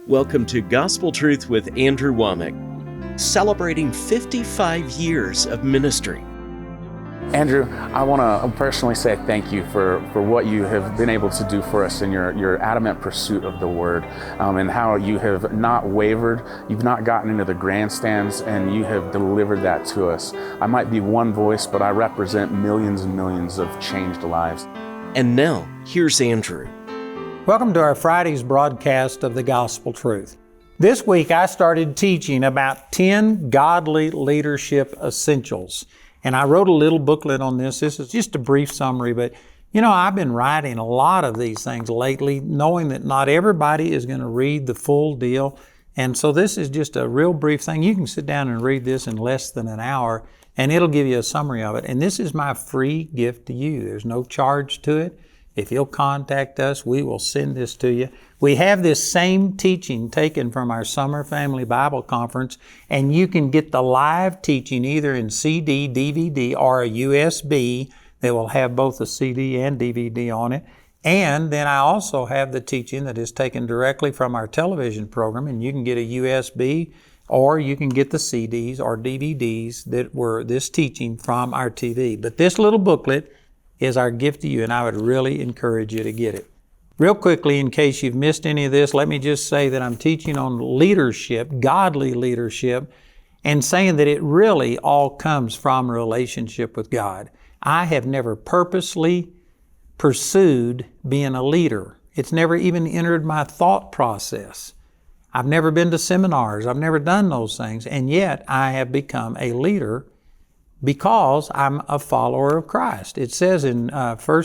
Welcome to Gospel Truth with Andrew Wommack, celebrating 55 years of ministry. Andrew, I want to personally say thank you for what you have been able to do for us in your adamant pursuit of the Word, and how you have not wavered, you've not gotten into the grandstands, and you have delivered that to us. I might be one voice, but I represent millions and millions of changed lives. And now, here's Andrew. Welcome to our Friday's broadcast of the Gospel Truth. This week I started teaching about 10 godly leadership essentials. And I wrote a little booklet on this. This is just a brief summary, but you know, I've been writing a lot of these things lately, knowing that not everybody is going to read the full deal. And so this is just a real brief thing. You can sit down and read this in less than an hour, and it'll give you a summary of it. And this is my free gift to you. There's no charge to it. If you'll contact us, we will send this to you. We have this same teaching taken from our Summer Family Bible Conference, and you can get the live teaching either in CD, DVD, or a USB that will have both a CD and DVD on it. And then I also have the teaching that is taken directly from our television program, and you can get a USB or you can get the CDs or DVDs that were this teaching from our TV. But this little booklet is our gift to you, and I would really encourage you to get it. Real quickly, in case you've missed any of this, let me just say that I'm teaching on leadership, godly leadership, and saying that it really all comes from a relationship with God. I have never purposely pursued being a leader. It's never even entered my thought process. I've never been to seminars. I've never done those things, and yet I have become a leader because I'm a follower of Christ. It says in 1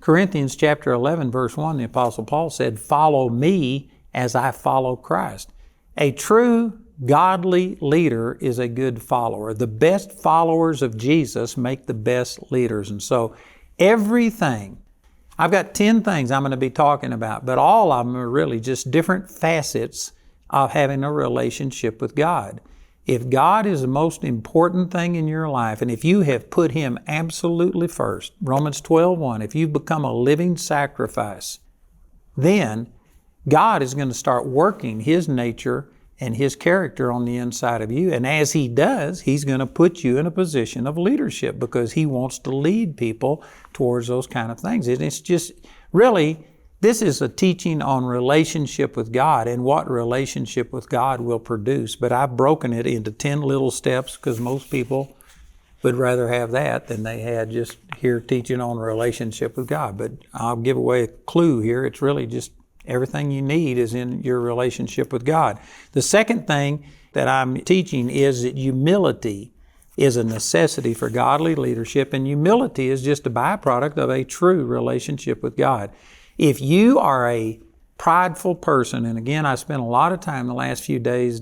Corinthians chapter 11, verse 1, the Apostle Paul said, "Follow me as I follow Christ." A true godly leader is a good follower. The best followers of Jesus make the best leaders. And so everything, I've got 10 things I'm going to be talking about, but all of them are really just different facets of having a relationship with God. If God is the most important thing in your life, and if you have put Him absolutely first, Romans 12:1, if you've become a living sacrifice, then God is going to start working His nature and His character on the inside of you. And as He does, He's going to put you in a position of leadership because He wants to lead people towards those kind of things. And it's just really, this is a teaching on relationship with God and what relationship with God will produce. But I've broken it into 10 little steps because most people would rather have that than they had just here teaching on relationship with God. But I'll give away a clue here. It's really just everything you need is in your relationship with God. The second thing that I'm teaching is that humility is a necessity for godly leadership, and humility is just a byproduct of a true relationship with God. If you are a prideful person, and again, I spent a lot of time the last few days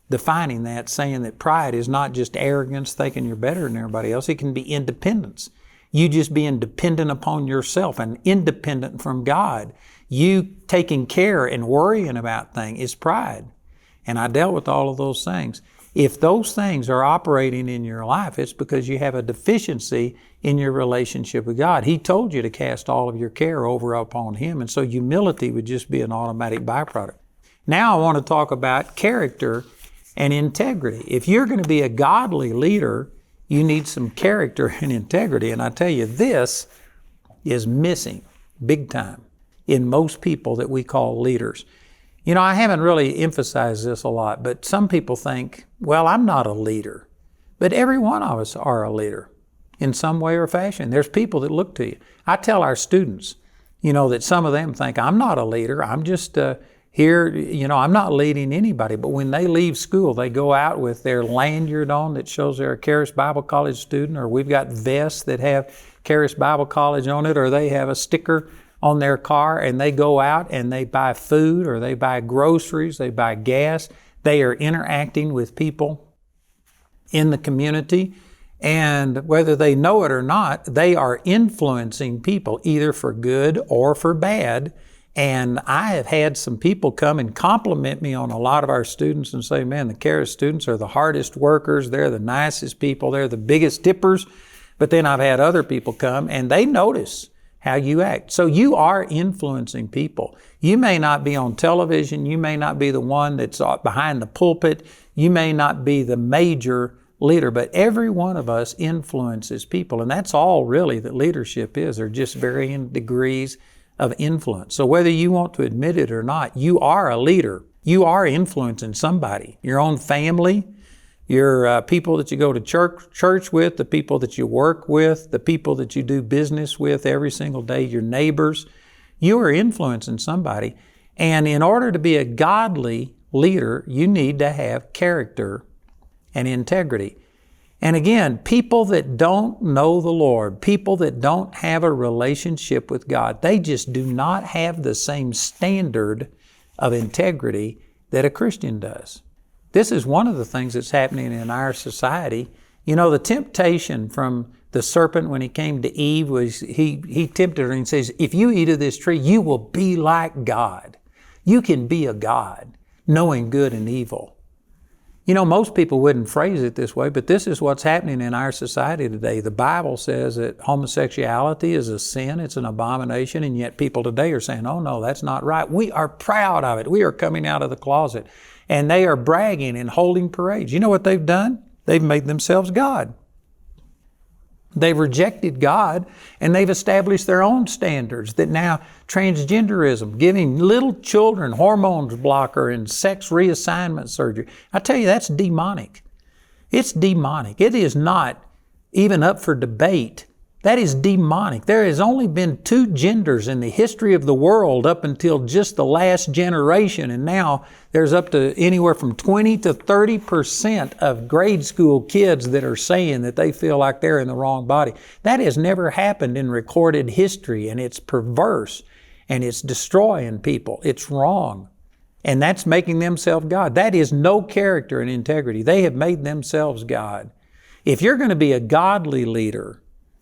defining that, saying that pride is not just arrogance, thinking you're better than everybody else. It can be independence. You just being dependent upon yourself and independent from God. You taking care and worrying about things is pride. And I dealt with all of those things. If those things are operating in your life, it's because you have a deficiency in your relationship with God. He told you to cast all of your care over upon Him, and so humility would just be an automatic byproduct. Now I want to talk about character and integrity. If you're going to be a godly leader, you need some character and integrity, and I tell you, this is missing big time in most people that we call leaders. You know, I haven't really emphasized this a lot, but some people think, well, I'm not a leader. But every one of us are a leader in some way or fashion. There's people that look to you. I tell our students, you know, that some of them think, I'm not a leader. I'm just here, you know, I'm not leading anybody. But when they leave school, they go out with their lanyard on that shows they're a 𝗳𝗏 Bible College student, or we've got vests that have 𝗳𝗏 Bible College on it, or they have a sticker on their car, and they go out and they buy food, or they buy groceries, they buy gas. They are interacting with people in the community, and whether they know it or not, they are influencing people either for good or for bad. And I have had some people come and compliment me on a lot of our students and say, man, the 𝗳𝗏 students are the hardest workers, they're the nicest people, they're the biggest tippers. But then I've had other people come and they notice how you act. So you are influencing people. You may not be on television. You may not be the one that's behind the pulpit. You may not be the major leader, but every one of us influences people. And that's all really that leadership is. They're just varying degrees of influence. So whether you want to admit it or not, you are a leader. You are influencing somebody, your own family, your people that you go to church with, the people that you work with, the people that you do business with every single day, your neighbors. You are influencing somebody. And in order to be a godly leader, you need to have character and integrity. And again, people that don't know the Lord, people that don't have a relationship with God, they just do not have the same standard of integrity that a Christian does. This is one of the things that's happening in our society. You know, the temptation from the serpent when he came to Eve was he tempted her and says, if you eat of this tree, you will be like God. You can be a God, knowing good and evil. You know, most people wouldn't phrase it this way, but this is what's happening in our society today. The Bible says that homosexuality is a sin, it's an abomination, and yet people today are saying, oh no, that's not right. We are proud of it. We are coming out of the closet. And they are bragging and holding parades. You know what they've done? They've made themselves God. They've rejected God and they've established their own standards that now transgenderism, giving little children hormones blocker and sex reassignment surgery. I tell you, that's demonic. It's demonic. It is not even up for debate. That is demonic. There has only been 2 genders in the history of the world up until just the last generation, and now there's up to anywhere from 20 to 30% of grade school kids that are saying that they feel like they're in the wrong body. That has never happened in recorded history, and it's perverse, and it's destroying people. It's wrong. And that's making themselves God. That is no character and integrity. They have made themselves God. If you're going to be a godly leader,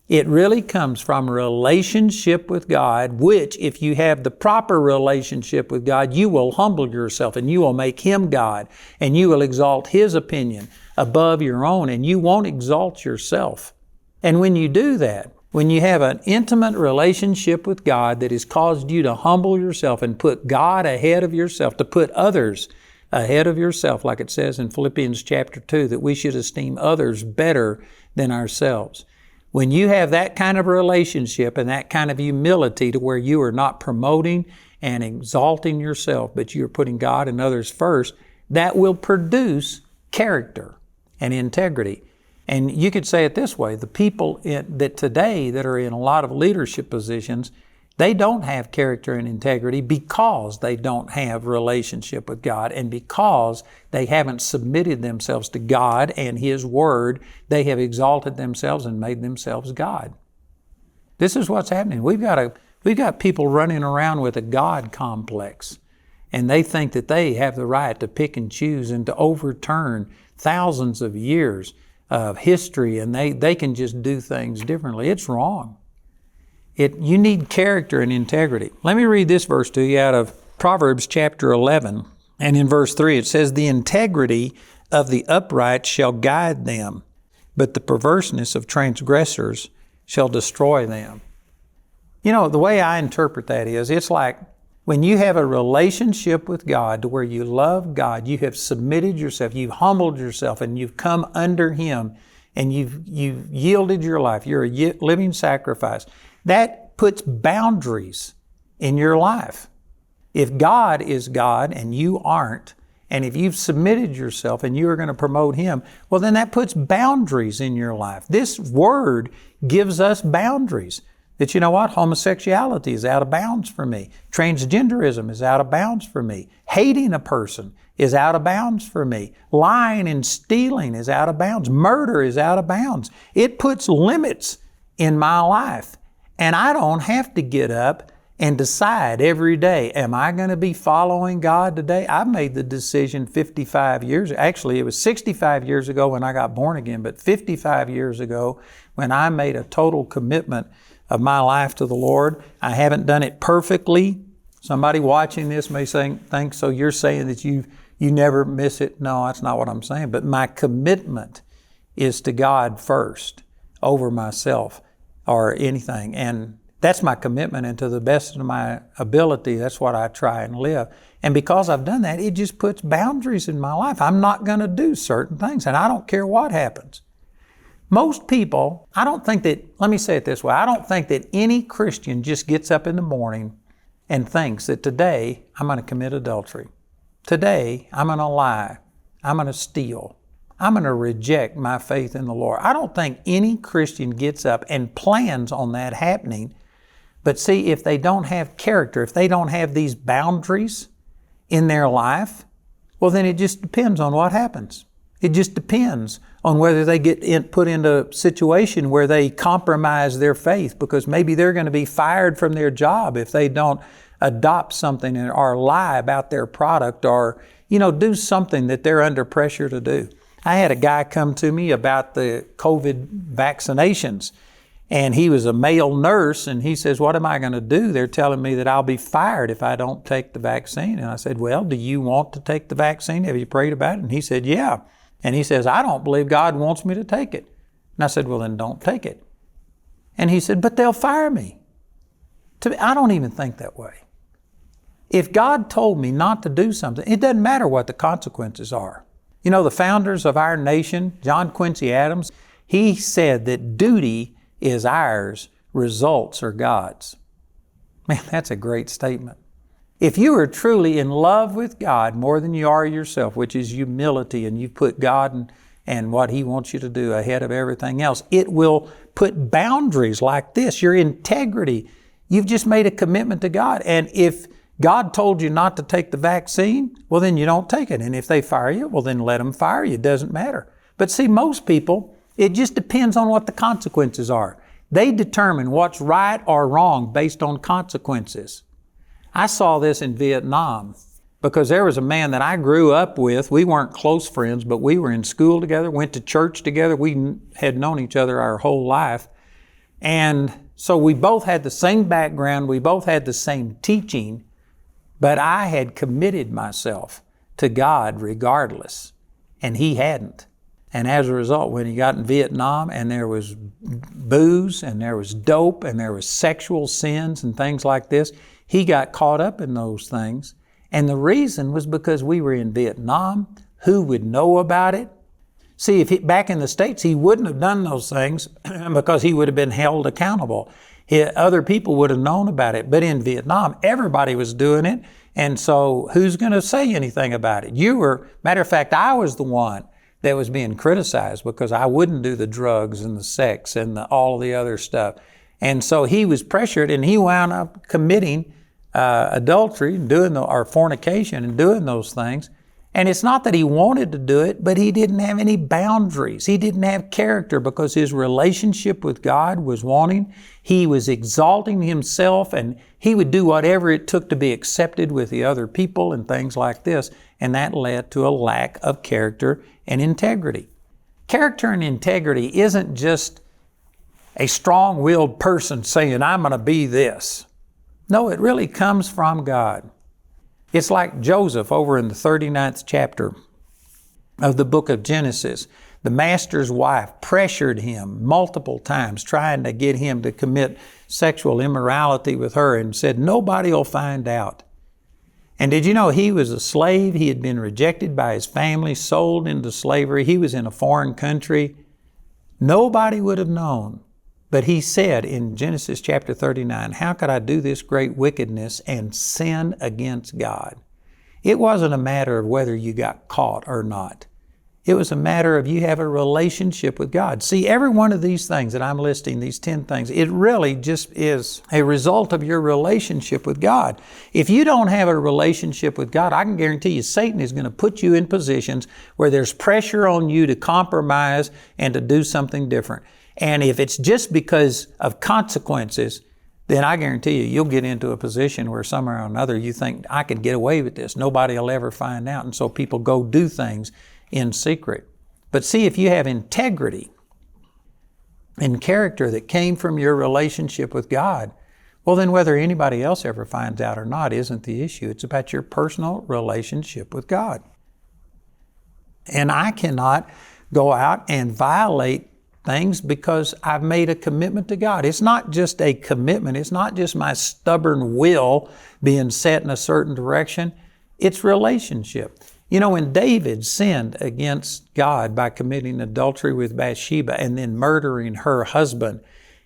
it really comes from a relationship with God, which if you have the proper relationship with God, you will humble yourself and you will make Him God and you will exalt His opinion above your own and you won't exalt yourself. And when you do that, when you have an intimate relationship with God that has caused you to humble yourself and put God ahead of yourself, to put others ahead of yourself, like it says in Philippians chapter 2, that we should esteem others better than ourselves. When you have that kind of relationship and that kind of humility to where you are not promoting and exalting yourself, but you're putting God and others first, that will produce character and integrity. And you could say it this way, the people that today that are in a lot of leadership positions, they don't have character and integrity because they don't have relationship with God and because they haven't submitted themselves to God and His Word. They have exalted themselves and made themselves God. This is what's happening. We've got people running around with a God complex, and they think that they have the right to pick and choose and to overturn thousands of years of history, and they can just do things differently. It's wrong. You need character and integrity. Let me read this verse to you out of Proverbs chapter 11. And in verse 3 it says, the integrity of the upright shall guide them, but the perverseness of transgressors shall destroy them. You know, the way I interpret that is, it's like when you have a relationship with God to where you love God, you have submitted yourself, you've humbled yourself, and you've come under Him, and you've yielded your life. You're a living sacrifice. That puts boundaries in your life. If God is God and you aren't, and if you've submitted yourself and you are going to promote Him, well, then that puts boundaries in your life. This Word gives us boundaries. That, you know what, homosexuality is out of bounds for me. Transgenderism is out of bounds for me. Hating a person is out of bounds for me. Lying and stealing is out of bounds. Murder is out of bounds. It puts limits in my life. And I don't have to get up and decide every day, am I going to be following God today? I made the decision 55 years, actually it was 65 years ago when I got born again, but 55 years ago when I made a total commitment of my life to the Lord. I haven't done it perfectly. Somebody watching this may think, so you're saying that you never miss it. No, that's not what I'm saying. But my commitment is to God first over myself or anything. And That's my commitment, and to the best of my ability, that's what I try and live. And because I've done that, it just puts boundaries in my life. I'm not going to do certain things, and I don't care what happens. Most people, I don't think that, let me say it this way, I don't think that any Christian just gets up in the morning and thinks that today I'm going to commit adultery. Today I'm going to lie. I'm going to steal. I'm going to reject my faith in the Lord. I don't think any Christian gets up and plans on that happening. But see, if they don't have character, if they don't have these boundaries in their life, well, then it just depends on what happens. It just depends on whether they get put into a situation where they compromise their faith, because maybe they're going to be fired from their job if they don't adopt something or lie about their product, or, do something that they're under pressure to do. I had a guy come to me about the COVID vaccinations, and he was a male nurse, and he says, what am I going to do? They're telling me that I'll be fired if I don't take the vaccine. And I said, well, do you want to take the vaccine? Have you prayed about it? And he said, yeah. And he says, I don't believe God wants me to take it. And I said, well, then don't take it. And he said, but they'll fire me. I don't even think that way. If God told me not to do something, it doesn't matter what the consequences are. The founders of our nation, John Quincy Adams, he said that duty is ours, results are God's. Man, that's a great statement. If you are truly in love with God more than you are yourself, which is humility, and you put God and what He wants you to do ahead of everything else, it will put boundaries like this, your integrity. You've just made a commitment to God. And if God told you not to take the vaccine, well, then you don't take it. And if they fire you, well, then let them fire you. It doesn't matter. But see, most people, it just depends on what the consequences are. They determine what's right or wrong based on consequences. I saw this in Vietnam because there was a man that I grew up with. We weren't close friends, but we were in school together, went to church together. We had known each other our whole life. And so we both had the same background. We both had the same teaching, but I had committed myself to God regardless, and he hadn't. And as a result, when he got in Vietnam and there was booze and there was dope and there was sexual sins and things like this, he got caught up in those things. And the reason was because we were in Vietnam. Who would know about it? See, back in the States, he wouldn't have done those things because he would have been held accountable. Other people would have known about it. But in Vietnam, everybody was doing it. And so who's going to say anything about it? Matter of fact, I was the one that was being criticized because I wouldn't do the drugs and the sex and all the other stuff. And so he was pressured, and he wound up committing adultery or fornication and doing those things. And it's not that he wanted to do it, but he didn't have any boundaries. He didn't have character because his relationship with God was wanting. He was exalting himself, and he would do whatever it took to be accepted with the other people and things like this. And that led to a lack of character and integrity. Character and integrity isn't just a strong-willed person saying, I'm going to be this. No, it really comes from God. It's like Joseph over in the 39th chapter of the book of Genesis. The master's wife pressured him multiple times, trying to get him to commit sexual immorality with her, and said, nobody will find out. And did you know he was a slave? He had been rejected by his family, sold into slavery. He was in a foreign country. Nobody would have known. But he said in Genesis chapter 39, how could I do this great wickedness and sin against God? It wasn't a matter of whether you got caught or not. It was a matter of you have a relationship with God. See, every one of these things that I'm listing, these 10 things, it really just is a result of your relationship with God. If you don't have a relationship with God, I can guarantee you Satan is going to put you in positions where there's pressure on you to compromise and to do something different. And if it's just because of consequences, then I guarantee you'll get into a position where somehow or another you think, I could get away with this. Nobody will ever find out. And so people go do things in secret. But see, if you have integrity and character that came from your relationship with God, well, then whether anybody else ever finds out or not isn't the issue. It's about your personal relationship with God. And I cannot go out and violate things because I've made a commitment to God. It's not just a commitment. It's not just my stubborn will being set in a certain direction. It's relationship. You know, when David sinned against God by committing adultery with Bathsheba and then murdering her husband,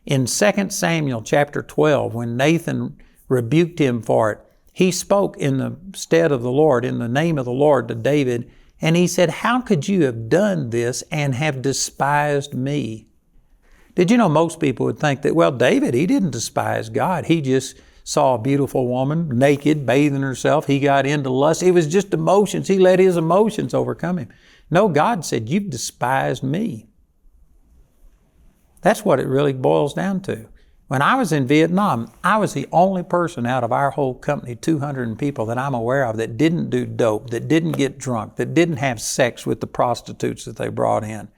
in 2 Samuel chapter 12, when Nathan rebuked him for it, he spoke in the stead of the Lord, in the name of the Lord to David, and he said, "How could you have done this and have despised me?" Did you know most people would think that, well, David, he didn't despise God. He just saw a beautiful woman naked, bathing herself. He got into lust. It was just emotions. He let his emotions overcome him. No, God said, "You've despised me." That's what it really boils down to. When I was in Vietnam, I was the only person out of our whole company, 200 people that I'm aware of, that didn't do dope, that didn't get drunk, that didn't have sex with the prostitutes that they brought in.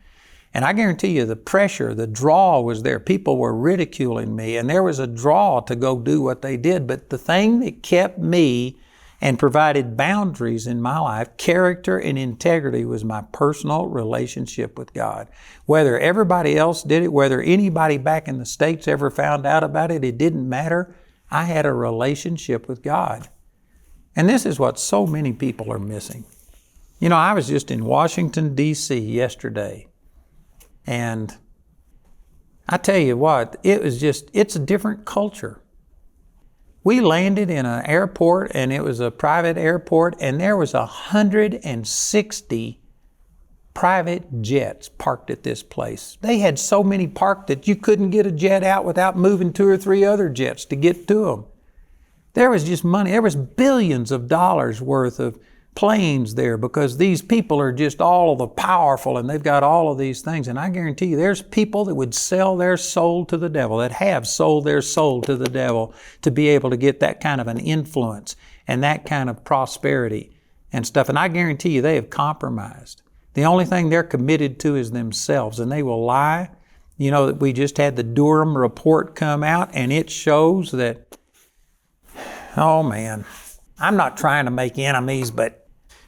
And I guarantee you the pressure, the draw was there. People were ridiculing me, and there was a draw to go do what they did. But the thing that kept me and provided boundaries in my life, character and integrity, was my personal relationship with God. Whether everybody else did it, whether anybody back in the States ever found out about it, it didn't matter. I had a relationship with God. And this is what so many people are missing. You know, I was just in Washington, D.C. yesterday, and I tell you what, it's a different culture. We landed in an airport, and it was a private airport, and there was 160 private jets parked at this place. They had so many parked that you couldn't get a jet out without moving 2 or 3 other jets to get to them. There was just money. There was billions of dollars worth of planes there because these people are just all of the powerful, and they've got all of these things. And I guarantee you there's people that would sell their soul to the devil, that have sold their soul to the devil to be able to get that kind of an influence and that kind of prosperity and stuff. And I guarantee you they have compromised. The only thing they're committed to is themselves, and they will lie. You know, that we just had the Durham report come out, and it shows that, oh man, I'm not trying to make enemies, but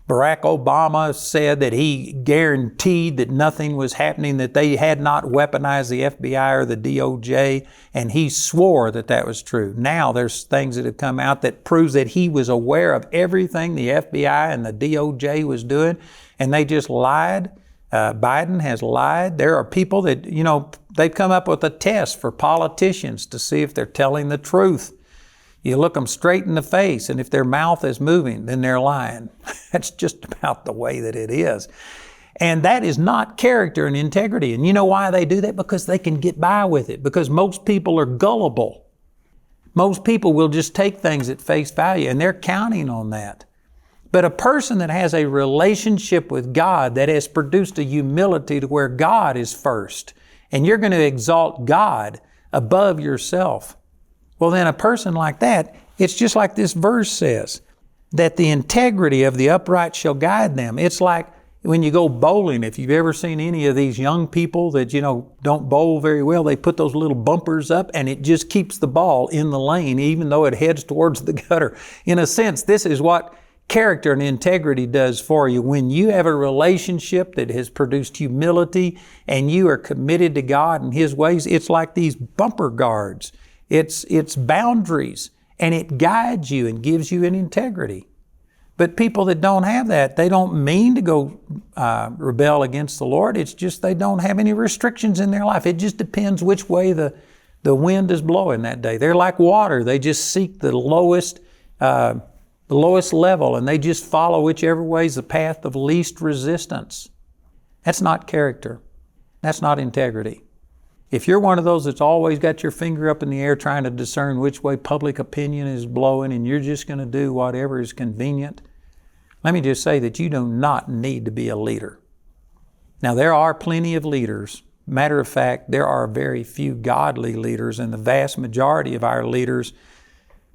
Barack Obama said that he guaranteed that nothing was happening, that they had not weaponized the FBI or the DOJ, and he swore that that was true. Now there's things that have come out that proves that he was aware of everything the FBI and the DOJ was doing, and they just lied. Biden has lied. There are people that, you know, they've come up with a test for politicians to see if they're telling the truth. You look them straight in the face, and if their mouth is moving, then they're lying. That's just about the way that it is. And that is not character and integrity. And you know why they do that? Because they can get by with it. Because most people are gullible. Most people will just take things at face value, and they're counting on that. But a person that has a relationship with God that has produced a humility to where God is first, and you're going to exalt God above yourself, well, then a person like that, it's just like this verse says, that the integrity of the upright shall guide them. It's like when you go bowling, if you've ever seen any of these young people that, you know, don't bowl very well, they put those little bumpers up and it just keeps the ball in the lane, even though it heads towards the gutter. In a sense, this is what character and integrity does for you. When you have a relationship that has produced humility and you are committed to God and His ways, it's like these bumper guards. It's boundaries, and it guides you and gives you an integrity. But people that don't have that, they don't mean to go rebel against the Lord. It's just they don't have any restrictions in their life. It just depends which way the wind is blowing that day. They're like water. They just seek the lowest level, and they just follow whichever way is the path of least resistance. That's not character. That's not integrity. If you're one of those that's always got your finger up in the air trying to discern which way public opinion is blowing and you're just going to do whatever is convenient, let me just say that you do not need to be a leader. Now, there are plenty of leaders. Matter of fact, there are very few godly leaders, and the vast majority of our leaders,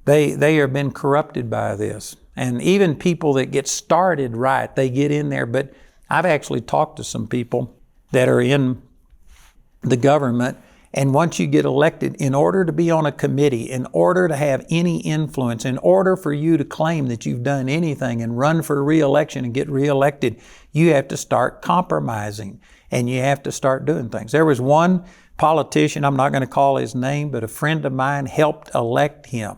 they have been corrupted by this. And even people that get started right, they get in there. But I've actually talked to some people that are in the government, and once you get elected, in order to be on a committee, in order to have any influence, in order for you to claim that you've done anything and run for re-election and get re-elected, you have to start compromising. and you have to start doing things. There was one politician, I'm not going to call his name, but a friend of mine helped elect him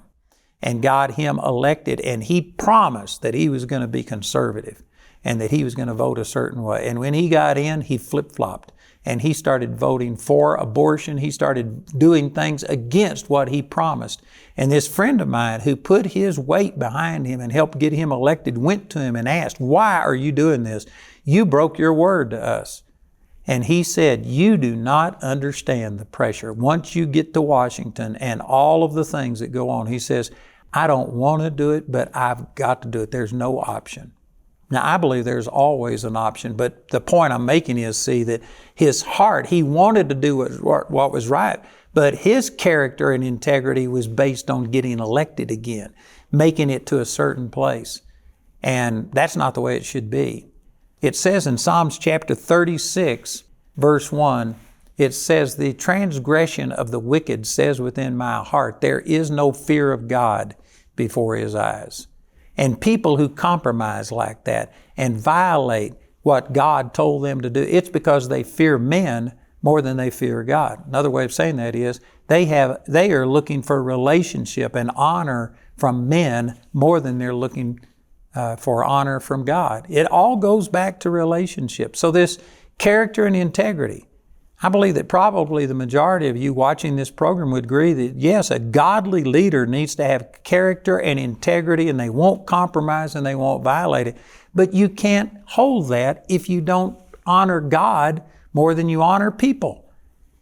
and got him elected, and he promised that he was going to be conservative and that he was going to vote a certain way. And when he got in, he flip-flopped and he started voting for abortion. He started doing things against what he promised. And this friend of mine who put his weight behind him and helped get him elected went to him and asked, "Why are you doing this? You broke your word to us." And he said, "You do not understand the pressure. Once you get to Washington and all of the things that go on," he says, "I don't want to do it, but I've got to do it. There's no option." Now, I believe there's always an option, but the point I'm making is, see, that his heart, he wanted to do what was right, but his character and integrity was based on getting elected again, making it to a certain place. And that's not the way it should be. It says in Psalms chapter 36, verse 1, it says, "The transgression of the wicked says within my heart, there is no fear of God before His eyes." And people who compromise like that and violate what God told them to do, it's because they fear men more than they fear God. Another way of saying that is they are looking for relationship and honor from men more than they're looking for honor from God. It all goes back to relationship. So this character and integrity, I believe that probably the majority of you watching this program would agree that yes, a godly leader needs to have character and integrity, and they won't compromise and they won't violate it. But you can't hold that if you don't honor God more than you honor people.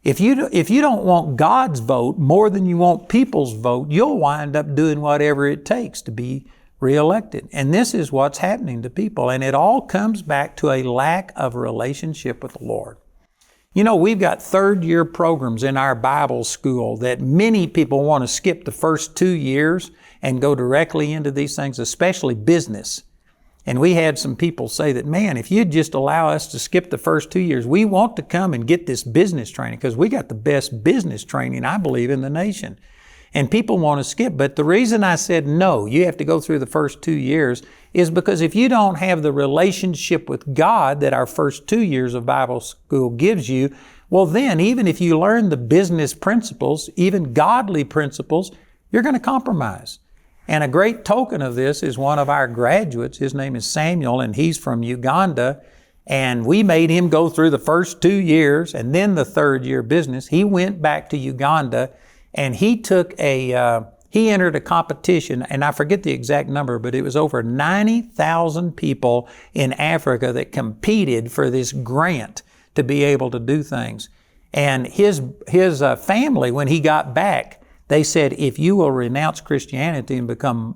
If you don't want God's vote more than you want people's vote, you'll wind up doing whatever it takes to be reelected. And this is what's happening to people. And it all comes back to a lack of relationship with the Lord. You know, we've got third-year programs in our Bible school that many people want to skip the first 2 years and go directly into these things, especially business. And we had some people say that, "Man, if you'd just allow us to skip the first 2 years, we want to come and get this business training because we got the best business training, I believe, in the nation." And people want to skip. But the reason I said no, you have to go through the first 2 years, is because if you don't have the relationship with God that our first 2 years of Bible school gives you, well then, even if you learn the business principles, even godly principles, you're going to compromise. And a great token of this is one of our graduates. His name is Samuel, and he's from Uganda. And we made him go through the first 2 years and then the third year business. He went back to Uganda and he entered a competition, and I forget the exact number, but it was over 90,000 people in Africa that competed for this grant to be able to do things. And his family, when he got back, they said, "If you will renounce Christianity and become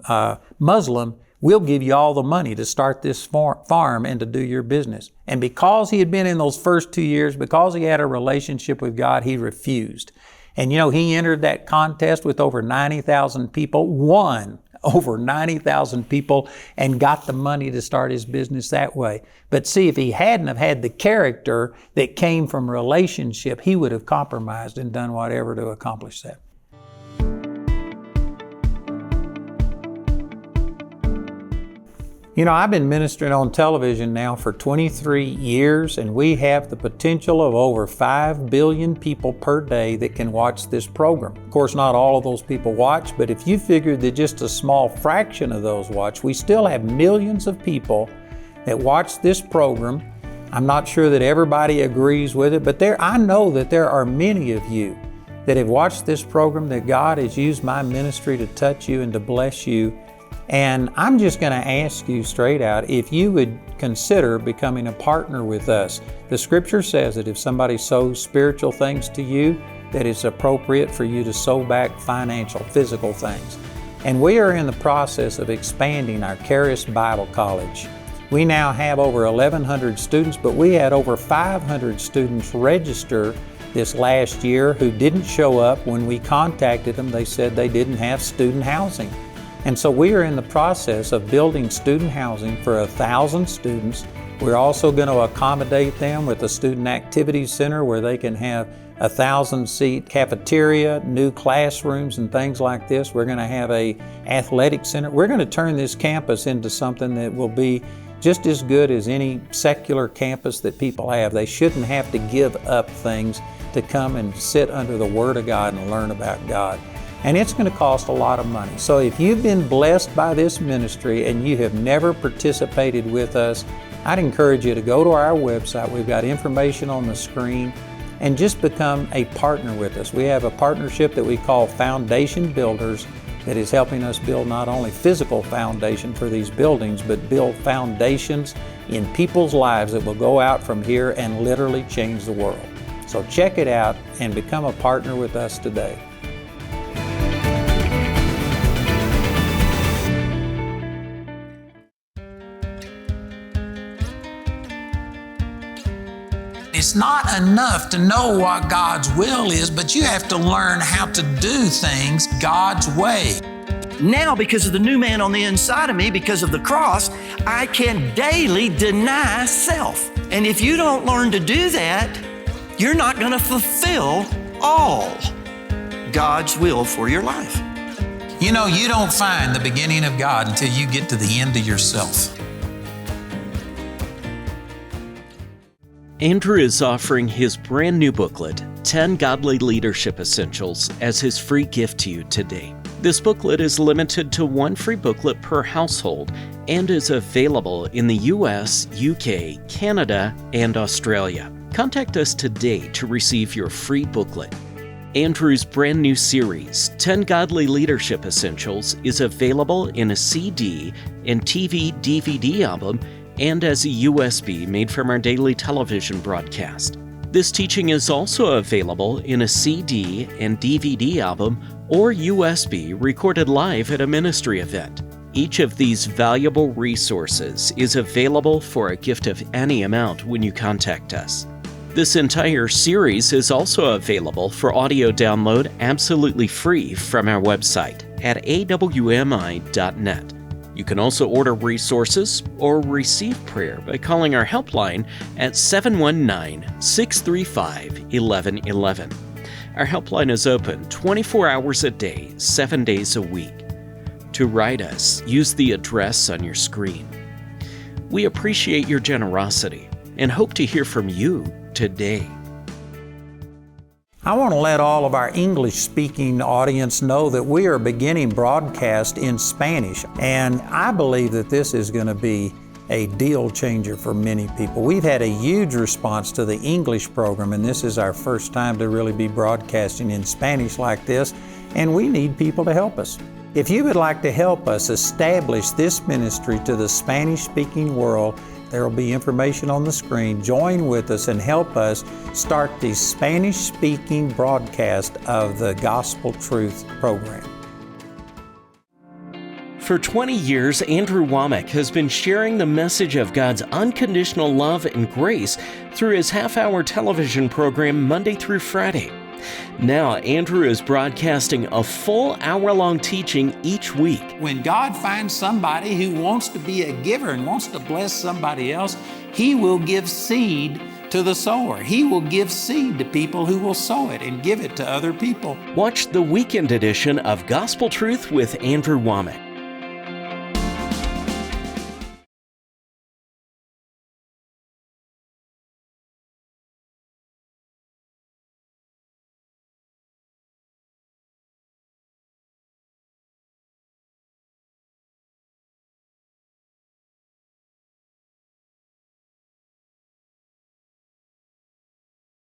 Muslim, we'll give you all the money to start this farm and to do your business." And because he had been in those first 2 years, because he had a relationship with God, he refused. And you know, he entered that contest with over 90,000 people, won over 90,000 people, and got the money to start his business that way. But see, if he hadn't have had the character that came from relationship, he would have compromised and done whatever to accomplish that. You know, I've been ministering on television now for 23 years, and we have the potential of over 5 billion people per day that can watch this program. Of course, not all of those people watch, but if you figure that just a small fraction of those watch, we still have millions of people that watch this program. I'm not sure that everybody agrees with it, but I know that there are many of you that have watched this program, that God has used my ministry to touch you and to bless you. And I'm just going to ask you straight out if you would consider becoming a partner with us. The Scripture says that if somebody sows spiritual things to you, that it's appropriate for you to sow back financial, physical things. And we are in the process of expanding our Charis Bible College. We now have over 1,100 students, but we had over 500 students register this last year who didn't show up. When we contacted them, they said they didn't have student housing. And so we are in the process of building student housing for 1,000 students. We're also going to accommodate them with a student activities center where they can have a 1,000-seat cafeteria, new classrooms and things like this. We're going to have a athletic center. We're going to turn this campus into something that will be just as good as any secular campus that people have. They shouldn't have to give up things to come and sit under the Word of God and learn about God. And it's going to cost a lot of money. So if you've been blessed by this ministry and you have never participated with us, I'd encourage you to go to our website. We've got information on the screen, and just become a partner with us. We have a partnership that we call Foundation Builders that is helping us build not only physical foundation for these buildings, but build foundations in people's lives that will go out from here and literally change the world. So check it out and become a partner with us today. It's not enough to know what God's will is, but you have to learn how to do things God's way. Now, because of the new man on the inside of me, because of the cross, I can daily deny self. And if you don't learn to do that, you're not going to fulfill all God's will for your life. You know, you don't find the beginning of God until you get to the end of yourself. Andrew is offering his brand new booklet, 10 Godly Leadership Essentials, as his free gift to you today. This booklet is limited to one free booklet per household and is available in the US, UK, Canada, and Australia. Contact us today to receive your free booklet. Andrew's brand new series, 10 Godly Leadership Essentials, is available in a CD and TV DVD album and as a USB made from our daily television broadcast. This teaching is also available in a CD and DVD album or USB recorded live at a ministry event. Each of these valuable resources is available for a gift of any amount when you contact us. This entire series is also available for audio download absolutely free from our website at awmi.net. You can also order resources or receive prayer by calling our helpline at 719-635-1111. Our helpline is open 24 hours a day, 7 days a week. To write us, use the address on your screen. We appreciate your generosity and hope to hear from you today. I want to let all of our English-speaking audience know that we are beginning broadcast in Spanish, and I believe that this is going to be a deal changer for many people. We've had a huge response to the English program, and this is our first time to really be broadcasting in Spanish like this, and we need people to help us. If you would like to help us establish this ministry to the Spanish-speaking world, there will be information on the screen. Join with us and help us start the Spanish-speaking broadcast of the Gospel Truth program. For 20 years, Andrew Wommack has been sharing the message of God's unconditional love and grace through his half-hour television program Monday through Friday. Now, Andrew is broadcasting a full hour-long teaching each week. When God finds somebody who wants to be a giver and wants to bless somebody else, He will give seed to the sower. He will give seed to people who will sow it and give it to other people. Watch the weekend edition of Gospel Truth with Andrew Wommack.